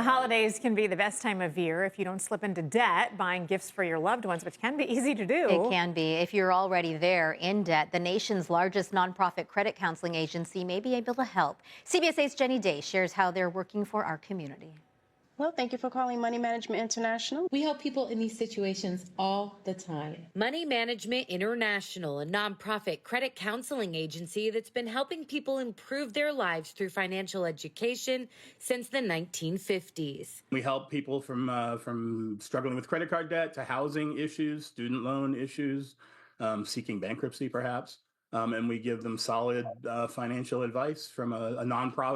holidays can be the best time of year if you don't slip into debt buying gifts for your loved ones, which can be easy to do. It can be. If you're already there in debt, the nation's largest nonprofit credit counseling agency may be able to help. CBS 8's Jenny Day shares how they're working for our community. Well, thank you for calling Money Management International. We help people in these situations all the time. Money Management International, a nonprofit credit counseling agency that's been helping people improve their lives through financial education since the 1950s. We help people from struggling with credit card debt to housing issues, student loan issues, seeking bankruptcy perhaps. And we give them solid financial advice from a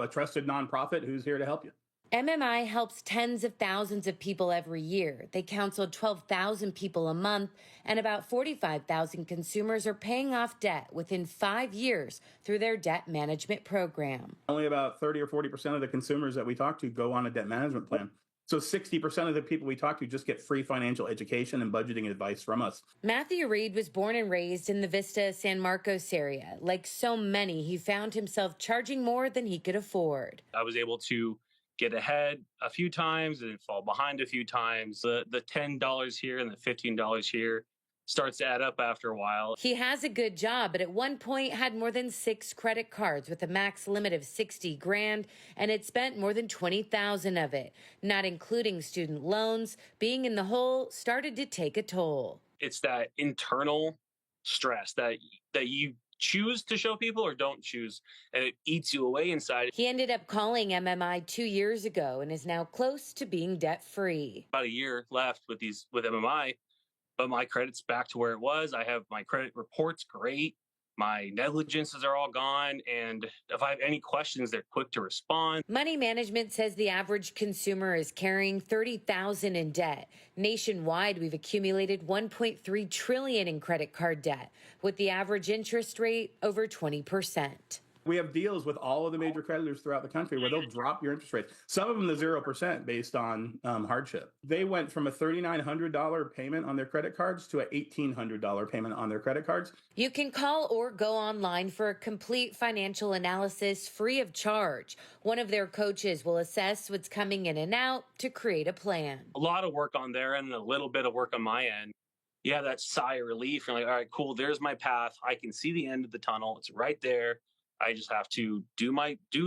trusted nonprofit who's here to help you. MMI helps tens of thousands of people every year. They counsel 12,000 people a month, and about 45,000 consumers are paying off debt within 5 years through their debt management program. Only about 30 or 40% of the consumers that we talk to go on a debt management plan. So 60% of the people we talk to just get free financial education and budgeting advice from us. Matthew Reed was born and raised in the Vista, San Marcos area. Like so many, he found himself charging more than he could afford. I was able to get ahead a few times and fall behind a few times. The $10 here and the $15 here starts to add up after a while. He has a good job, but at one point had more than 6 credit cards with a max limit of 60 grand, and had spent more than 20,000 of it, not including student loans. Being in the hole started to take a toll. It's that internal stress that you choose to show people or don't choose, and it eats you away inside. He ended up calling MMI 2 years ago and is now close to being debt-free. About a year left with MMI, but my credit's back to where it was. I have my credit reports great. My negligences are all gone, and if I have any questions, they're quick to respond. Money Management says the average consumer is carrying $30,000 in debt. Nationwide, we've accumulated $1.3 trillion in credit card debt, with the average interest rate over 20%. We have deals with all of the major creditors throughout the country where they'll drop your interest rates. Some of them to 0% based on hardship. They went from a $3,900 payment on their credit cards to an $1,800 payment on their credit cards. You can call or go online for a complete financial analysis free of charge. One of their coaches will assess what's coming in and out to create a plan. A lot of work on their end and a little bit of work on my end. You have that sigh of relief. You're like, all right, cool, there's my path. I can see the end of the tunnel. It's right there. I just have to do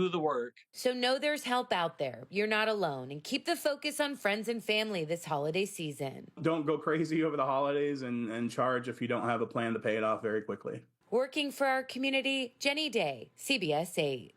the work. So know there's help out there. You're not alone, and keep the focus on friends and family this holiday season. Don't go crazy over the holidays and charge if you don't have a plan to pay it off very quickly. Working for our community, Jenny Day, CBS 8.